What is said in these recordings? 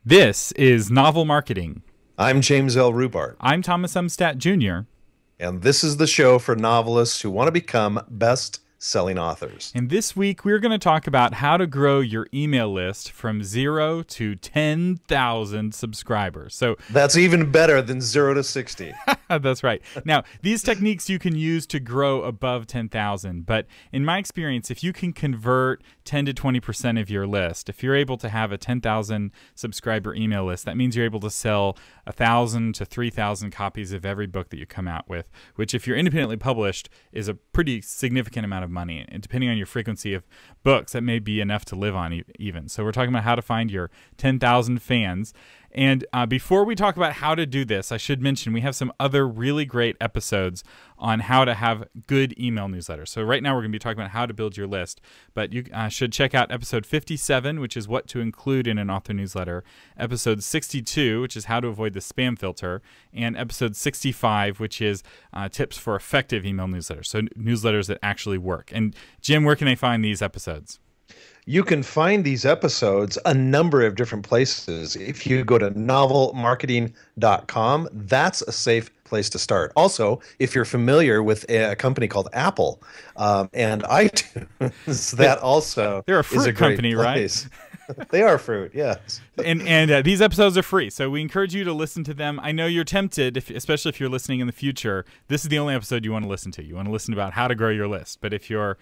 This is Novel Marketing. I'm James L. Rubart, I'm Thomas Umstattd Jr. and this is the show for novelists who want to become best-selling authors. And this week we're going to talk about how to grow your email list from 0 to 10,000 subscribers. So that's even better than 0 to 60. That's right. Now, these techniques you can use to grow above 10,000, but in my experience, if you can convert 10 to 20% of your list, if you're able to have a 10,000 subscriber email list, that means you're able to sell 1,000 to 3,000 copies of every book that you come out with, which if you're independently published is a pretty significant amount of money. And depending on your frequency of books, that may be enough to live on even. So we're talking about how to find your 10,000 fans. And before we talk about how to do this, I should mention we have some other really great episodes on how to have good email newsletters. So right now we're going to be talking about how to build your list, but you should check out episode 57, which is what to include in an author newsletter, episode 62, which is how to avoid the spam filter, and episode 65, which is tips for effective email newsletters, so newsletters that actually work. And Jim, where can they find these episodes? You can find these episodes a number of different places. If you go to novelmarketing.com, that's a safe place to start. Also, if you're familiar with a company called Apple and iTunes, that also they're a is fruit a great company, place. Right? They are fruit, yes. And these episodes are free, so we encourage you to listen to them. I know you're tempted, especially if you're listening in the future. This is the only episode you want to listen to. You want to listen about how to grow your list. But if your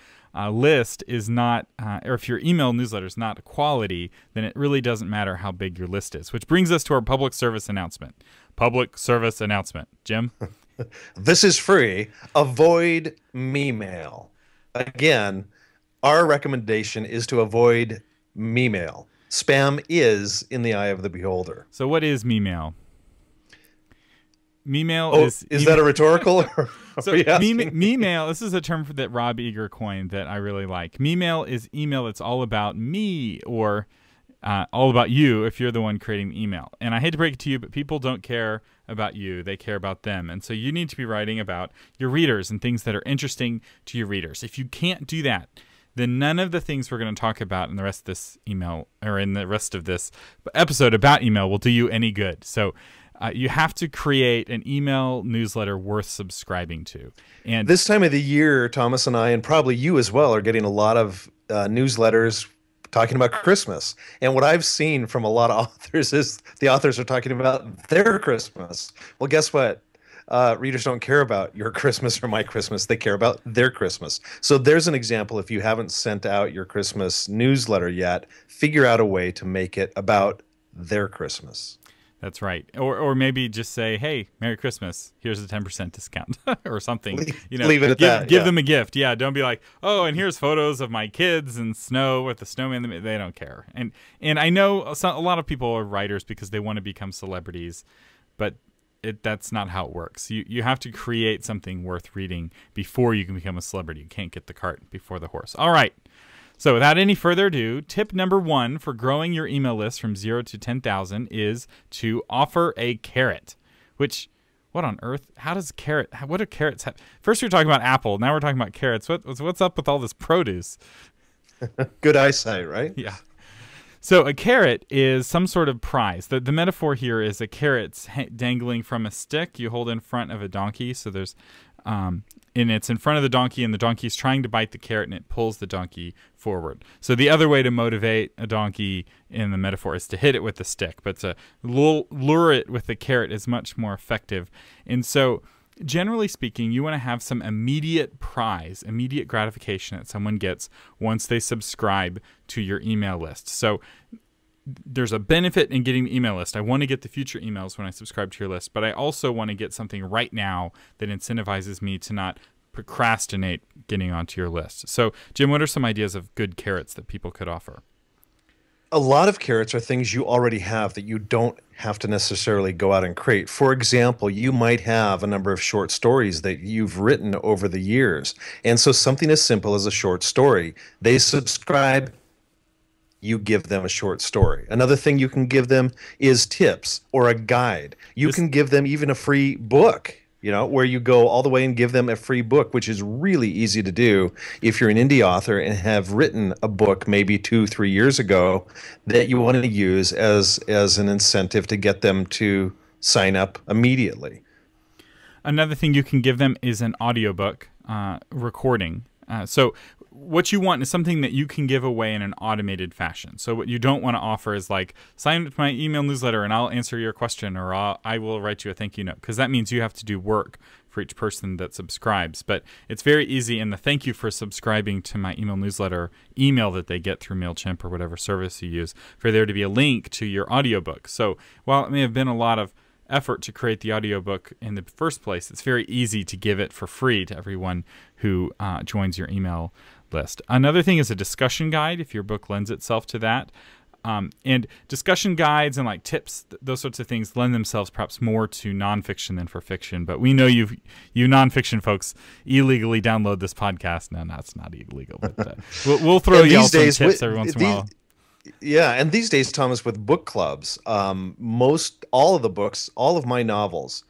list is not, or if your email newsletter is not quality, then it really doesn't matter how big your list is. Which brings us to our public service announcement. Public service announcement. Jim? This is free. Avoid me-mail. Again, our recommendation is to avoid me-mail. Spam is in the eye of the beholder. So what is me-mail? Me-mail is that a rhetorical? So me-mail, this is a term that Rob Eager coined that I really like. Me-mail is email that's all about me or all about you if you're the one creating the email. And I hate to break it to you, but people don't care about you. They care about them. And so you need to be writing about your readers and things that are interesting to your readers. If you can't do that, then none of the things we're going to talk about in the rest of this email or in the rest of this episode about email will do you any good. So you have to create an email newsletter worth subscribing to. And this time of the year, Thomas and I, and probably you as well, are getting a lot of newsletters talking about Christmas. And what I've seen from a lot of authors is the authors are talking about their Christmas. Well, guess what? Readers don't care about your Christmas or my Christmas. They care about their Christmas. So there's an example. If you haven't sent out your Christmas newsletter yet, figure out a way to make it about their Christmas. That's right. Or maybe just say, hey, Merry Christmas. Here's a 10% discount or something. Leave it at that. Give them a gift. Yeah, don't be like, oh, and here's photos of my kids and snow with the snowman. They don't care. And I know a lot of people are writers because they want to become celebrities, but that's not how it works. You have to create something worth reading before you can become a celebrity. You can't get the cart before the horse. All right. So without any further ado, tip number 1 for growing your email list from 0 to 10,000 is to offer a carrot. Which, what on earth? How does what do carrots have? First we were talking about apple. Now we're talking about carrots. What's up with all this produce? Good eyesight, right? Yeah. So a carrot is some sort of prize. The metaphor here is a carrot's dangling from a stick you hold in front of a donkey. So there's, and it's in front of the donkey, and the donkey's trying to bite the carrot, and it pulls the donkey forward. So the other way to motivate a donkey in the metaphor is to hit it with a stick, but to lure it with the carrot is much more effective. And so generally speaking, you want to have some immediate prize, immediate gratification that someone gets once they subscribe to your email list. So there's a benefit in getting the email list. I want to get the future emails when I subscribe to your list, but I also want to get something right now that incentivizes me to not procrastinate getting onto your list. So, Jim, what are some ideas of good carrots that people could offer? A lot of carrots are things you already have that you don't have to necessarily go out and create. For example, you might have a number of short stories that you've written over the years. And so something as simple as a short story, they subscribe, you give them a short story. Another thing you can give them is tips or a guide. You can give them even a free book. where you go all the way and give them a free book, which is really easy to do if you're an indie author and have written a book maybe 2-3 years ago that you want to use as an incentive to get them to sign up immediately. Another thing you can give them is an audiobook recording. So what you want is something that you can give away in an automated fashion. So what you don't want to offer is like, sign up to my email newsletter and I'll answer your question, or I will write you a thank you note, because that means you have to do work for each person that subscribes. But it's very easy in the thank you for subscribing to my email newsletter email that they get through MailChimp or whatever service you use, for there to be a link to your audiobook. So while it may have been a lot of effort to create the audiobook in the first place, it's very easy to give it for free to everyone who joins your email list. Another thing is a discussion guide, if your book lends itself to that. And discussion guides and like tips, those sorts of things lend themselves perhaps more to nonfiction than for fiction. But we know you nonfiction folks illegally download this podcast. No, it's not illegal. But we'll throw you all some tips every once in a while. Yeah, and these days, Thomas, with book clubs, all of the books, all of my novels,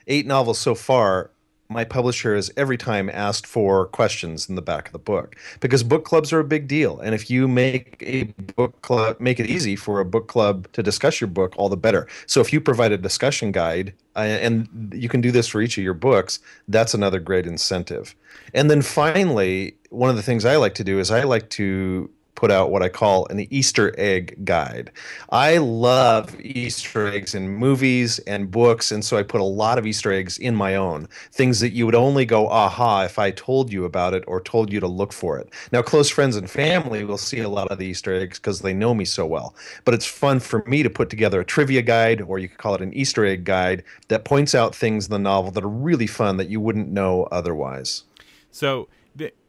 8 novels so far, my publisher has every time asked for questions in the back of the book, because book clubs are a big deal. And if you make a book club, make it easy for a book club to discuss your book, all the better. So if you provide a discussion guide, and you can do this for each of your books, that's another great incentive. And then finally, one of the things I like to do is I like to put out what I call an Easter egg guide. I love Easter eggs in movies and books, and so I put a lot of Easter eggs in my own, things that you would only go, aha, if I told you about it or told you to look for it. Now, close friends and family will see a lot of the Easter eggs because they know me so well, but it's fun for me to put together a trivia guide, or you could call it an Easter egg guide, that points out things in the novel that are really fun that you wouldn't know otherwise. So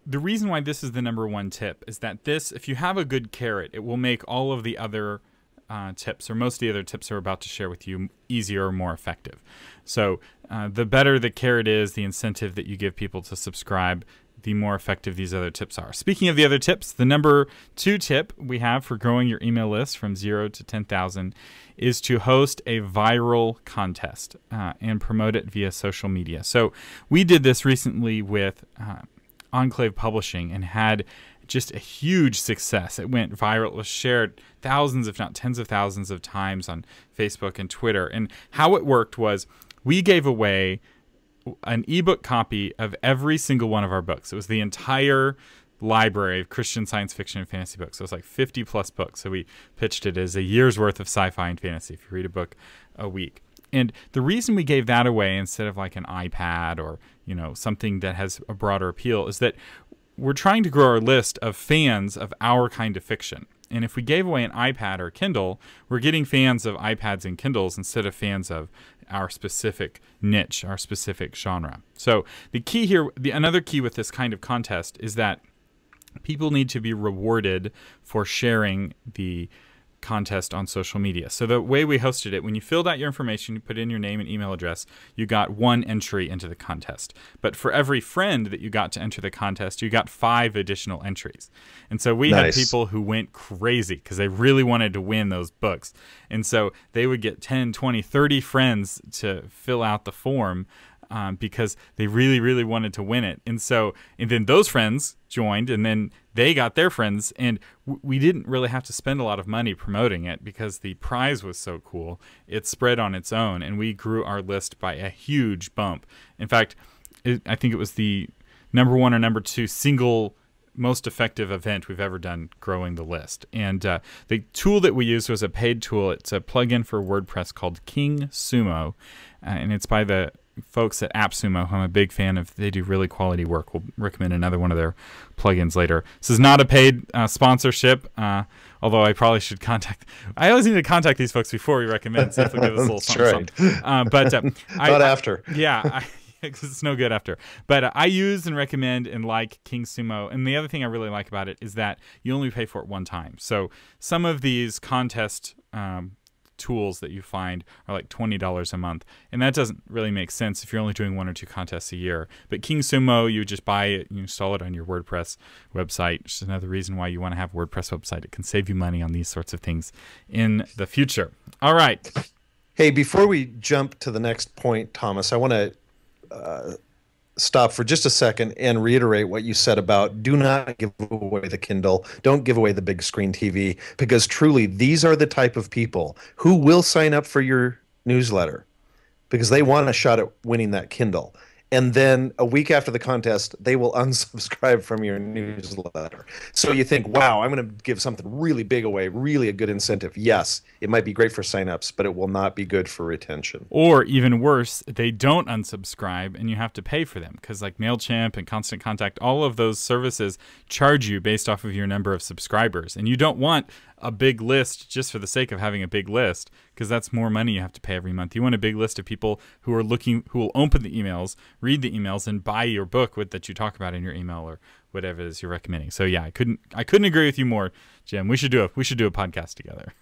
the reason why this is the #1 tip is that this, if you have a good carrot, it will make all of the other tips, or most of the other tips we're about to share with you, easier or more effective. So the better the carrot is, the incentive that you give people to subscribe, the more effective these other tips are. Speaking of the other tips, the #2 tip we have for growing your email list from 0 to 10,000 is to host a viral contest and promote it via social media. So we did this recently with Enclave Publishing and had just a huge success. It went viral. It was shared thousands, if not tens of thousands of times on Facebook and Twitter. And how it worked was we gave away an ebook copy of every single one of our books. It was the entire library of Christian science fiction and fantasy books. So it was like 50 plus books. So we pitched it as a year's worth of sci-fi and fantasy if you read a book a week. And the reason we gave that away instead of like an iPad or, something that has a broader appeal is that we're trying to grow our list of fans of our kind of fiction. And if we gave away an iPad or Kindle, we're getting fans of iPads and Kindles instead of fans of our specific niche, our specific genre. So the key here, another key with this kind of contest is that people need to be rewarded for sharing the contest on social media. So the way we hosted it, when you filled out your information, you put in your name and email address, you got 1 entry into the contest. But for every friend that you got to enter the contest, you got 5 additional entries. And so we had people who went crazy because they really wanted to win those books. And so they would get 10, 20, 30 friends to fill out the form because they really, really wanted to win it. And then those friends joined, and then they got their friends, and we didn't really have to spend a lot of money promoting it because the prize was so cool. It spread on its own, and we grew our list by a huge bump. In fact, I think it was the #1 or #2 single most effective event we've ever done growing the list. And the tool that we used was a paid tool. It's a plugin for WordPress called King Sumo, and it's by the folks at AppSumo, who I'm a big fan of. They do really quality work. We'll recommend another one of their plugins later. This is not a paid sponsorship, although I probably should I always need to contact these folks before we recommend, see if they'll give us a little something. But not after. Yeah, because it's no good after. But I use and recommend and like King Sumo. And the other thing I really like about it is that you only pay for it one time. So some of these contest tools that you find are like $20 a month, and that doesn't really make sense if you're only doing 1 or 2 contests a year. But King Sumo, you just buy it, you install it on your WordPress website, which is another reason why you want to have a WordPress website. It can save you money on these sorts of things in the future. All right. Hey, before we jump to the next point, Thomas, I want to stop for just a second and reiterate what you said about do not give away the Kindle, don't give away the big screen TV, because truly these are the type of people who will sign up for your newsletter because they want a shot at winning that Kindle. And then a week after the contest, they will unsubscribe from your newsletter. So you think, wow, I'm going to give something really big away, really a good incentive. Yes, it might be great for signups, but it will not be good for retention. Or even worse, they don't unsubscribe and you have to pay for them because like MailChimp and Constant Contact, all of those services charge you based off of your number of subscribers. And you don't want a big list just for the sake of having a big list because that's more money you have to pay every month. You want a big list of people who are looking, who will open the emails, read the emails, and buy your book that you talk about in your email or whatever it is you're recommending. So yeah, I couldn't agree with you more, Jim. We should do a podcast together.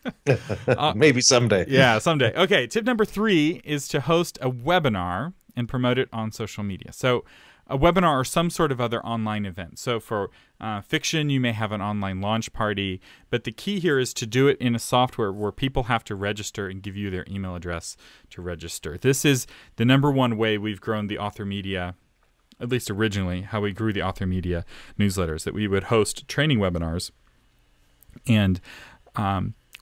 Maybe someday. Yeah, someday. Okay, tip number 3 is to host a webinar and promote it on social media. So a webinar or some sort of other online event. So for fiction, you may have an online launch party, but the key here is to do it in a software where people have to register and give you their email address to register. This is the number one way we've grown the author media, at least originally, how we grew the author media newsletters, that we would host training webinars and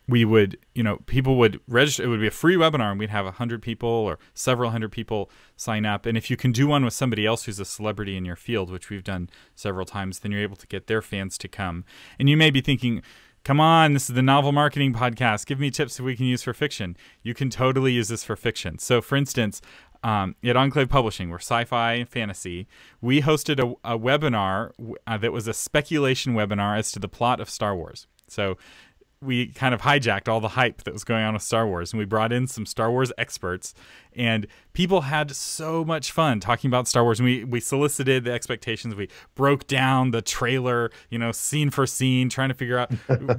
we would, people would register. It would be a free webinar and we'd have 100 people or several hundred people sign up. And if you can do one with somebody else who's a celebrity in your field, which we've done several times, then you're able to get their fans to come. And you may be thinking, come on, this is the Novel Marketing Podcast. Give me tips that we can use for fiction. You can totally use this for fiction. So for instance, at Enclave Publishing, we're sci-fi and fantasy. We hosted a webinar that was a speculation webinar as to the plot of Star Wars. So we kind of hijacked all the hype that was going on with Star Wars, and we brought in some Star Wars experts, and people had so much fun talking about Star Wars. And we solicited the expectations. We broke down the trailer, scene for scene, trying to figure out,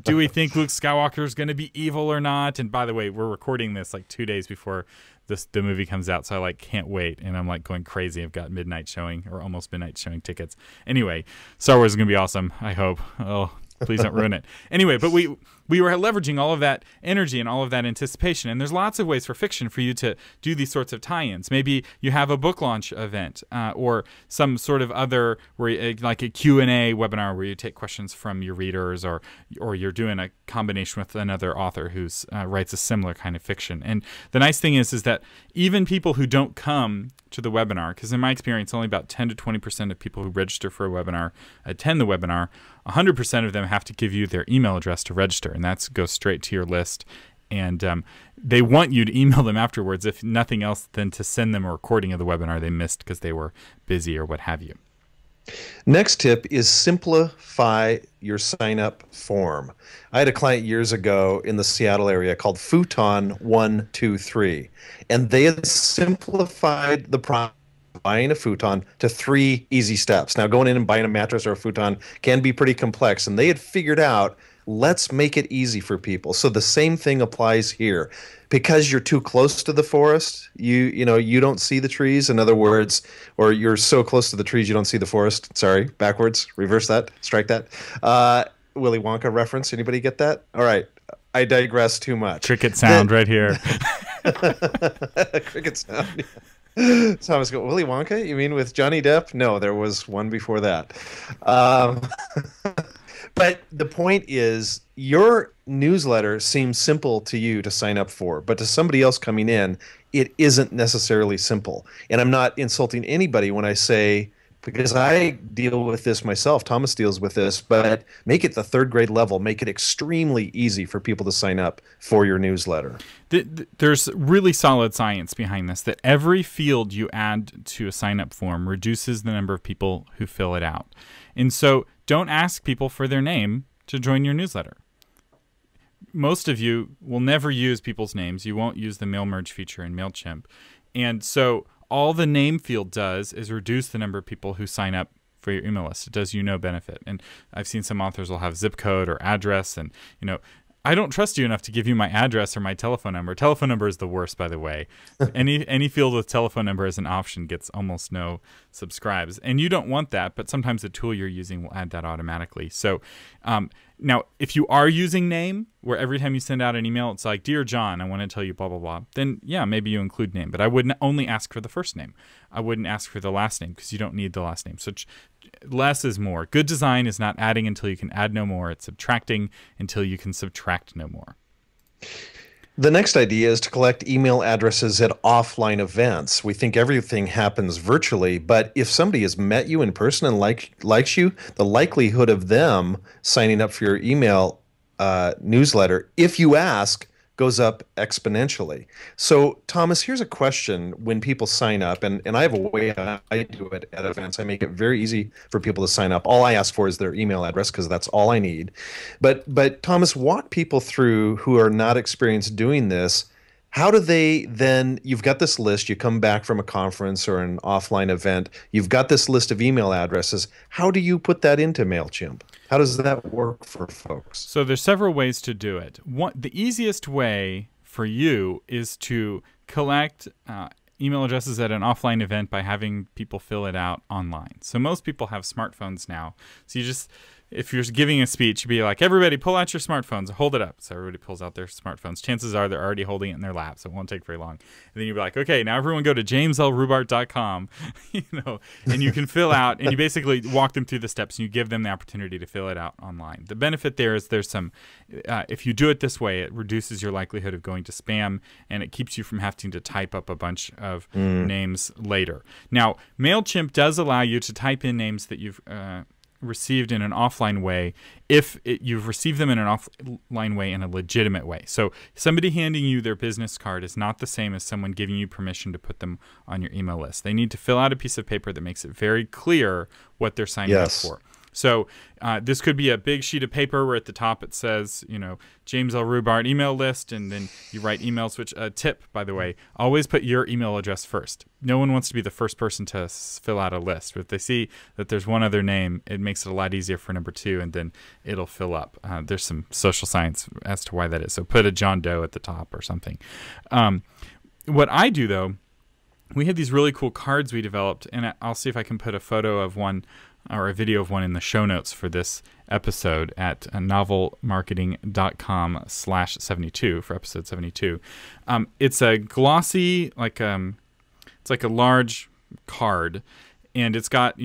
do we think Luke Skywalker is going to be evil or not? And by the way, we're recording this like 2 days before the movie comes out, so I can't wait, and I'm going crazy. I've got midnight showing or almost midnight showing tickets. Anyway, Star Wars is going to be awesome, I hope. Oh, please don't ruin it. Anyway, but we were leveraging all of that energy and all of that anticipation. And there's lots of ways for fiction for you to do these sorts of tie-ins. Maybe you have a book launch event or some sort of other, like a Q&A webinar where you take questions from your readers, or you're doing a combination with another author who writes a similar kind of fiction. And the nice thing is that even people who don't come to the webinar, because in my experience, only about 10 to 20% of people who register for a webinar attend the webinar, 100% of them have to give you their email address to register, and that goes straight to your list. And they want you to email them afterwards, if nothing else than to send them a recording of the webinar they missed because they were busy or what have you. Next tip is simplify your sign-up form. I had a client years ago in the Seattle area called Futon 123, and they had simplified the process of buying a futon to 3 easy steps. Now, going in and buying a mattress or a futon can be pretty complex, and they had figured out, let's make it easy for people. So the same thing applies here. Because you're too close to the forest, you don't see the trees. In other words, or you're so close to the trees you don't see the forest. Sorry, backwards, reverse that, strike that. Willy Wonka reference. Anybody get that? All right, I digress too much. Cricket sound right here. Cricket sound. So I was going, Willy Wonka? You mean with Johnny Depp? No, there was one before that. But the point is, your newsletter seems simple to you to sign up for, but to somebody else coming in, it isn't necessarily simple. And I'm not insulting anybody when I say, because I deal with this myself, Thomas deals with this, but make it the 3rd grade level. Make it extremely easy for people to sign up for your newsletter. There's really solid science behind this, that every field you add to a sign-up form reduces the number of people who fill it out. And so don't ask people for their name to join your newsletter. Most of you will never use people's names. You won't use the mail merge feature in MailChimp. And so all the name field does is reduce the number of people who sign up for your email list. It does you no benefit. And I've seen some authors will have zip code or address, and I don't trust you enough to give you my address or my telephone number. Telephone number is the worst, by the way. Any field with telephone number as an option gets almost no subscribes. And you don't want that, but sometimes the tool you're using will add that automatically. So Now, if you are using name, where every time you send out an email, it's like, Dear John, I want to tell you blah, blah, blah, then yeah, maybe you include name. But I wouldn't only ask for the first name. I wouldn't ask for the last name because you don't need the last name. So less is more. Good design is not adding until you can add no more. It's subtracting until you can subtract no more. The next idea is to collect email addresses at offline events. We think everything happens virtually, but if somebody has met you in person and likes you, the likelihood of them signing up for your email newsletter, if you ask, goes up exponentially. So, Thomas, here's a question when people sign up, and I have a way I do it at events. I make it very easy for people to sign up. All I ask for is their email address because that's all I need. But Thomas, walk people through who are not experienced doing this. How do they then, you've got this list, you come back from a conference or an offline event, you've got this list of email addresses. How do you put that into MailChimp? How does that work for folks? So there's several ways to do it. The easiest way for you is to collect email addresses at an offline event by having people fill it out online. So most people have smartphones now. So you just, if you're giving a speech, you'd be like, everybody pull out your smartphones, hold it up. So everybody pulls out their smartphones. Chances are they're already holding it in their lap, so it won't take very long. And then you'd be like, okay, now everyone go to jameslrubart.com, and you can fill out, and you basically walk them through the steps, and you give them the opportunity to fill it out online. The benefit there is there's some, if you do it this way, it reduces your likelihood of going to spam, and it keeps you from having to type up a bunch of names later. Now, MailChimp does allow you to type in names that you've received in an offline way if you've received them in an offline way in a legitimate way. So somebody handing you their business card is not the same as someone giving you permission to put them on your email list. They need to fill out a piece of paper that makes it very clear what they're signing up for. So this could be a big sheet of paper where at the top it says, James L. Rubart email list, and then you write emails, which tip, by the way, always put your email address first. No one wants to be the first person to fill out a list. But if they see that there's one other name, it makes it a lot easier for number two, and then it'll fill up. There's some social science as to why that is. So put a John Doe at the top or something. What I do, though, we have these really cool cards we developed, and I'll see if I can put a photo of one or a video of one in the show notes for this episode at novelmarketing.com/72 for episode 72. It's a glossy, it's like a large card, and it's got,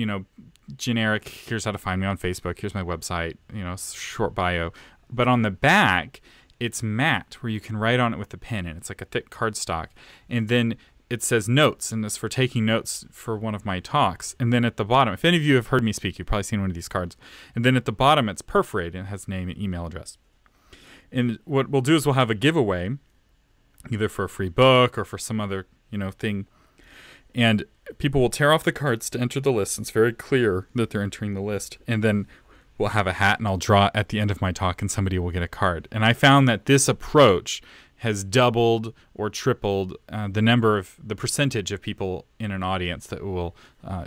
generic, here's how to find me on Facebook, here's my website, short bio. But on the back, it's matte, where you can write on it with a pen, and it's like a thick cardstock. And then it says notes, and it's for taking notes for one of my talks. And then at the bottom, if any of you have heard me speak, you've probably seen one of these cards. And then at the bottom, it's perforated and it has name and email address. And what we'll do is we'll have a giveaway, either for a free book or for some other, thing. And people will tear off the cards to enter the list. It's very clear that they're entering the list. And then we'll have a hat, and I'll draw at the end of my talk, and somebody will get a card. And I found that this approach has doubled or tripled the percentage of people in an audience that will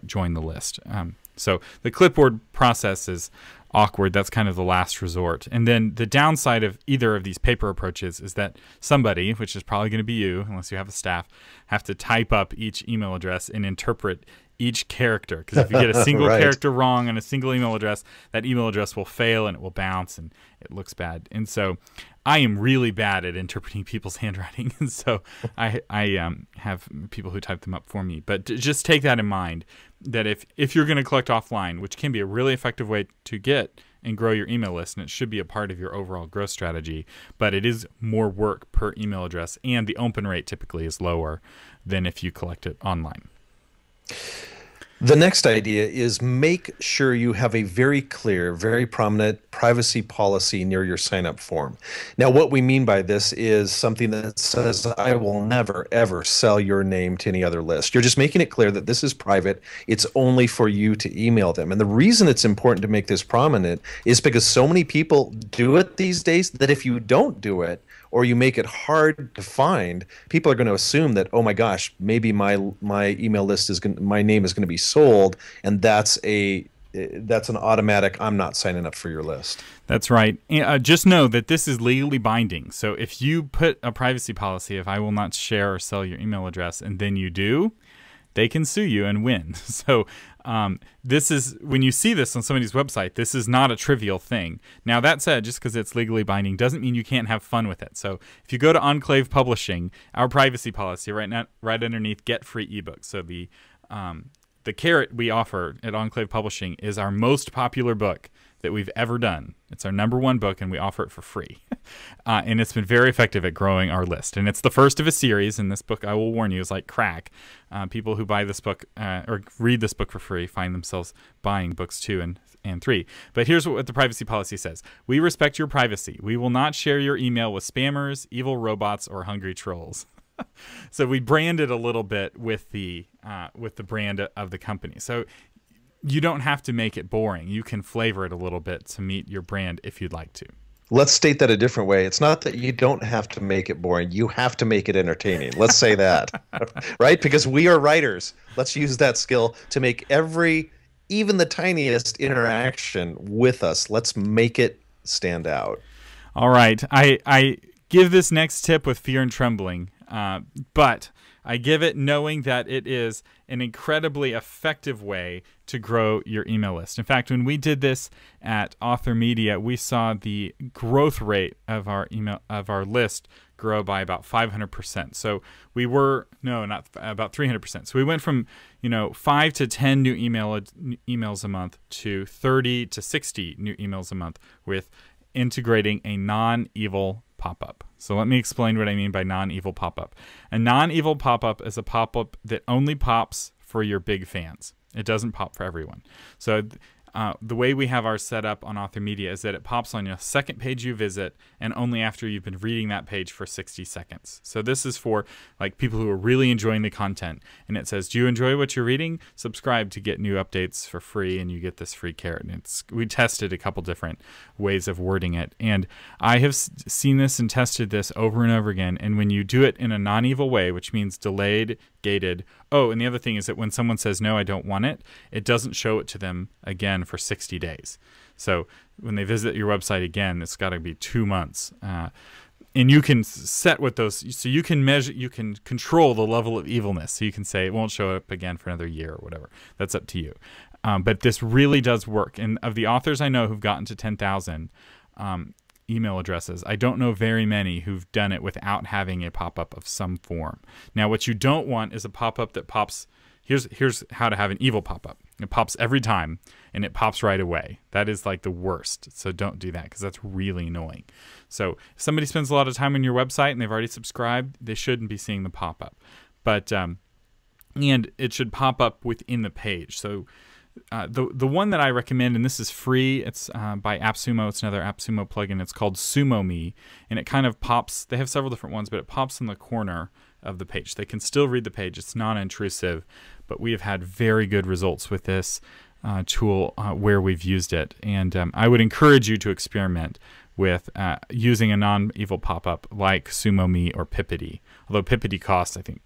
join the list. So the clipboard process is awkward. That's kind of the last resort. And then the downside of either of these paper approaches is that somebody, which is probably going to be you, unless you have a staff, have to type up each email address and interpret each character. Because if you get a single character wrong on a single email address, that email address will fail and it will bounce and it looks bad. And so I am really bad at interpreting people's handwriting, and so I have people who type them up for me. But just take that in mind, that if you're going to collect offline, which can be a really effective way to get and grow your email list, and it should be a part of your overall growth strategy, but it is more work per email address, and the open rate typically is lower than if you collect it online. The next idea is make sure you have a very clear, very prominent privacy policy near your sign-up form. Now, what we mean by this is something that says, I will never, ever sell your name to any other list. You're just making it clear that this is private. It's only for you to email them. And the reason it's important to make this prominent is because so many people do it these days that if you don't do it, or you make it hard to find, people are going to assume that, oh my gosh, maybe my email list my name is going to be sold, and that's an automatic, I'm not signing up for your list. That's right. Just know that this is legally binding. So if you put a privacy policy of I will not share or sell your email address, and then you do, they can sue you and win. So this is, when you see this on somebody's website, this is not a trivial thing. Now, that said, just because it's legally binding doesn't mean you can't have fun with it. So if you go to Enclave Publishing, our privacy policy right underneath Get Free eBooks. So the carrot we offer at Enclave Publishing is our most popular book that we've ever done. It's our #1 book, and we offer it for free. And it's been very effective at growing our list. And it's the first of a series, and this book, I will warn you, is like crack. People who buy this book or read this book for free find themselves buying books 2 and 3. But here's what the privacy policy says. We respect your privacy. We will not share your email with spammers, evil robots, or hungry trolls. So we brand it a little bit with the brand of the company. So you don't have to make it boring. You can flavor it a little bit to meet your brand if you'd like to. Let's state that a different way. It's not that you don't have to make it boring. You have to make it entertaining. Let's say that, right? Because we are writers. Let's use that skill to make even the tiniest interaction with us. Let's make it stand out. All right. I give this next tip with fear and trembling. But I give it knowing that it is an incredibly effective way to grow your email list. In fact, when we did this at Author Media, we saw the growth rate of our list grow by about 500%. So we were about 300%. So we went from 5 to 10 new emails a month to 30 to 60 new emails a month with integrating a non-evil pop-up. So let me explain what I mean by non-evil pop-up. A non-evil pop-up is a pop-up that only pops for your big fans. It doesn't pop for everyone. So the way we have ours set up on Author Media is that it pops on your second page you visit and only after you've been reading that page for 60 seconds. So this is for like people who are really enjoying the content. And it says, do you enjoy what you're reading? Subscribe to get new updates for free and you get this free carrot. And we tested a couple different ways of wording it. And I have seen this and tested this over and over again. And when you do it in a non-evil way, which means delayed, gated. Oh, and the other thing is that when someone says, no, I don't want it, it doesn't show it to them again for 60 days. So when they visit your website again, it's got to be 2 months. And you can set what those, so you can measure, you can control the level of evilness. So you can say it won't show up again for another year or whatever. That's up to you. But this really does work. And of the authors I know who've gotten to 10,000 email addresses, I don't know very many who've done it without having a pop-up of some form. Now, what you don't want is a pop-up that pops. Here's how to have an evil pop-up. It pops every time, and it pops right away. That is like the worst. So don't do that because that's really annoying. So if somebody spends a lot of time on your website and they've already subscribed, they shouldn't be seeing the pop-up. But and it should pop up within the page. So the one that I recommend, and this is free, it's by AppSumo. It's another AppSumo plugin. It's called SumoMe, and it kind of pops. They have several different ones, but it pops in the corner of the page. They can still read the page. It's non-intrusive, but we have had very good results with this tool where we've used it. And I would encourage you to experiment with using a non-evil pop-up like SumoMe or Pippity. Although Pippity costs, I think,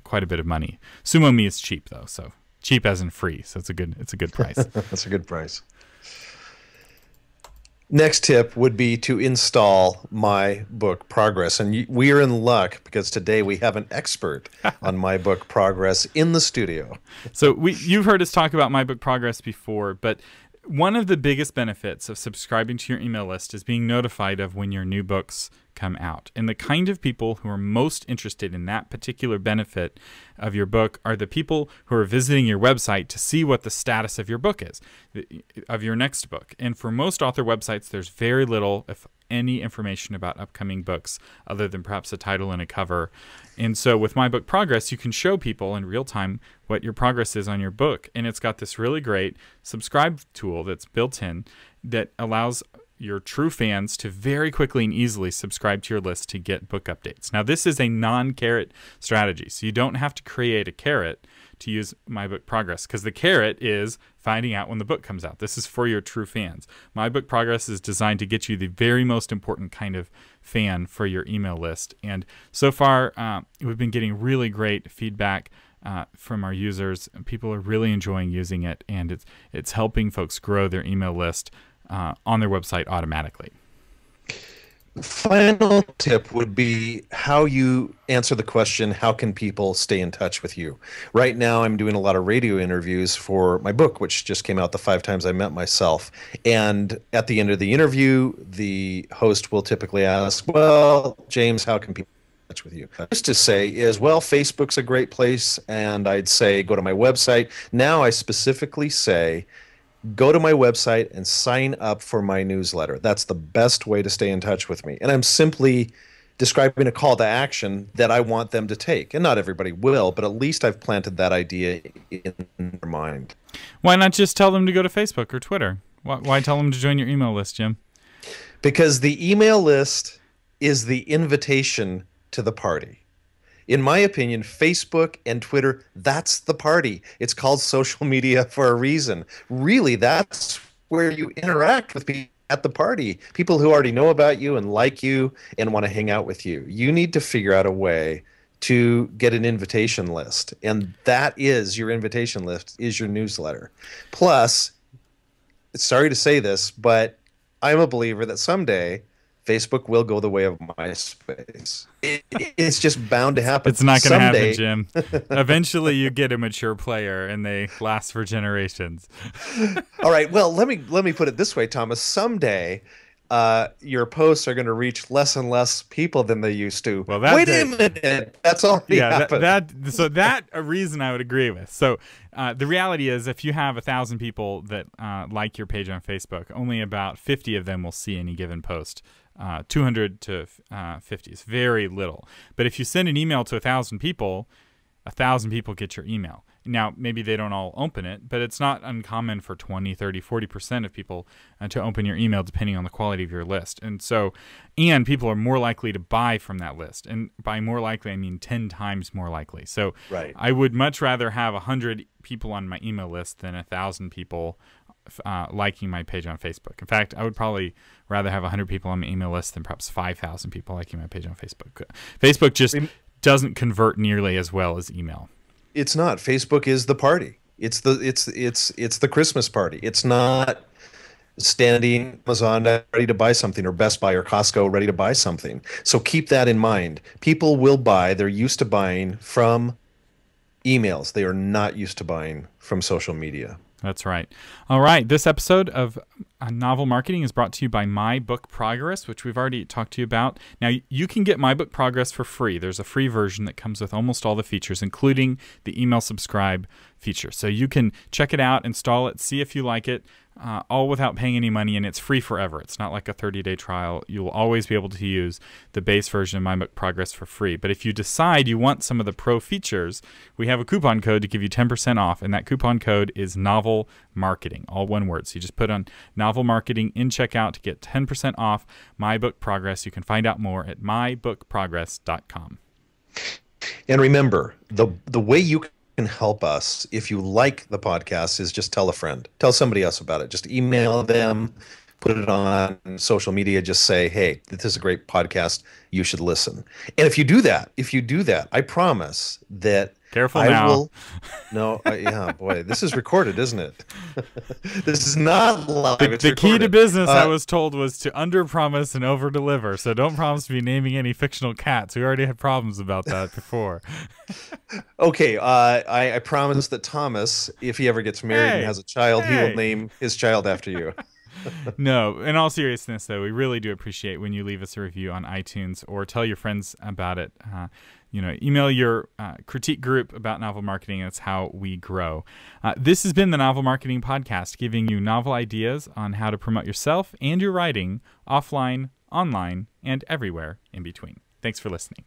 quite a bit of money. SumoMe is cheap though, so cheap as in free. So it's a good price. That's a good price. Next tip would be to install MyBookProgress. And we are in luck because today we have an expert on MyBookProgress in the studio. So you've heard us talk about MyBookProgress before, but one of the biggest benefits of subscribing to your email list is being notified of when your new books come out. And the kind of people who are most interested in that particular benefit of your book are the people who are visiting your website to see what the status of your book is, of your next book. And for most author websites, there's very little, if any, information about upcoming books other than perhaps a title and a cover. And so with MyBookProgress, you can show people in real time what your progress is on your book. And it's got this really great subscribe tool that's built in that allows your true fans to very quickly and easily subscribe to your list to get book updates. Now, this is a non-carrot strategy, so you don't have to create a carrot to use MyBookProgress because the carrot is finding out when the book comes out. This is for your true fans. MyBookProgress is designed to get you the very most important kind of fan for your email list. And so far, we've been getting really great feedback from our users. People are really enjoying using it, and it's helping folks grow their email list on their website automatically. Final tip would be how you answer the question, how can people stay in touch with you? Right now, I'm doing a lot of radio interviews for my book, which just came out, The 5 Times I Met Myself. And at the end of the interview, the host will typically ask, well, James, how can people stay in touch with you? Just to say is, well, Facebook's a great place. And I'd say, go to my website. Now I specifically say, go to my website and sign up for my newsletter. That's the best way to stay in touch with me. And I'm simply describing a call to action that I want them to take. And not everybody will, but at least I've planted that idea in their mind. Why not just tell them to go to Facebook or Twitter? Why tell them to join your email list, Jim? Because the email list is the invitation to the party. In my opinion, Facebook and Twitter, that's the party. It's called social media for a reason. Really, that's where you interact with people at the party, people who already know about you and like you and want to hang out with you. You need to figure out a way to get an invitation list, and that is your invitation list, is your newsletter. Plus, sorry to say this, but I'm a believer that someday Facebook will go the way of MySpace. It's just bound to happen. It's not going to happen, Jim. Eventually, you get a mature player, and they last for generations. All right. Well, let me put it this way, Thomas. Someday, your posts are going to reach less and less people than they used to. Well, wait a minute. That's already happened. So that a reason I would agree with. So the reality is, if you have 1,000 people that like your page on Facebook, only about 50 of them will see any given post. 200 to 50 is very little. But if you send an email to 1,000 people, 1,000 people get your email. Now, maybe they don't all open it, but it's not uncommon for 20, 30, 40% of people to open your email depending on the quality of your list. And people are more likely to buy from that list. And by more likely, I mean 10 times more likely. So right. I would much rather have 100 people on my email list than 1,000 people liking my page on Facebook. In fact, I would probably rather have 100 people on my email list than perhaps 5,000 people liking my page on Facebook. Facebook just doesn't convert nearly as well as email. It's not. Facebook is the party. It's the Christmas party. It's not standing Amazon ready to buy something, or Best Buy or Costco ready to buy something. So keep that in mind. People will buy. They're used to buying from emails. They are not used to buying from social media. That's right. All right. This episode of Novel Marketing is brought to you by MyBookProgress, which we've already talked to you about. Now, you can get MyBookProgress for free. There's a free version that comes with almost all the features, including the email subscribe feature. So you can check it out, install it, see if you like it, all without paying any money, and it's free forever. It's not like a 30-day trial. You'll always be able to use the base version of MyBookProgress for free. But if you decide you want some of the pro features, we have a coupon code to give you 10% off, and that coupon code is Novel Marketing, all one word. So you just put on Novel Marketing in checkout to get 10% off MyBookProgress. You can find out more at mybookprogress.com. And remember, the way you can help us, if you like the podcast, is just tell a friend. Tell somebody else about it. Just email them, put it on social media, just say, hey, this is a great podcast. You should listen. And if you do that, I promise that Careful now. Yeah, boy, this is recorded, isn't it? This is not live. The key to business, I was told, was to underpromise and overdeliver. So don't promise to be naming any fictional cats. We already had problems about that before. Okay, I promise that Thomas, if he ever gets married and has a child, he will name his child after you. No, in all seriousness, though, we really do appreciate when you leave us a review on iTunes or tell your friends about it. Email your critique group about novel marketing. That's how we grow. This has been the Novel Marketing Podcast, giving you novel ideas on how to promote yourself and your writing offline, online, and everywhere in between. Thanks for listening.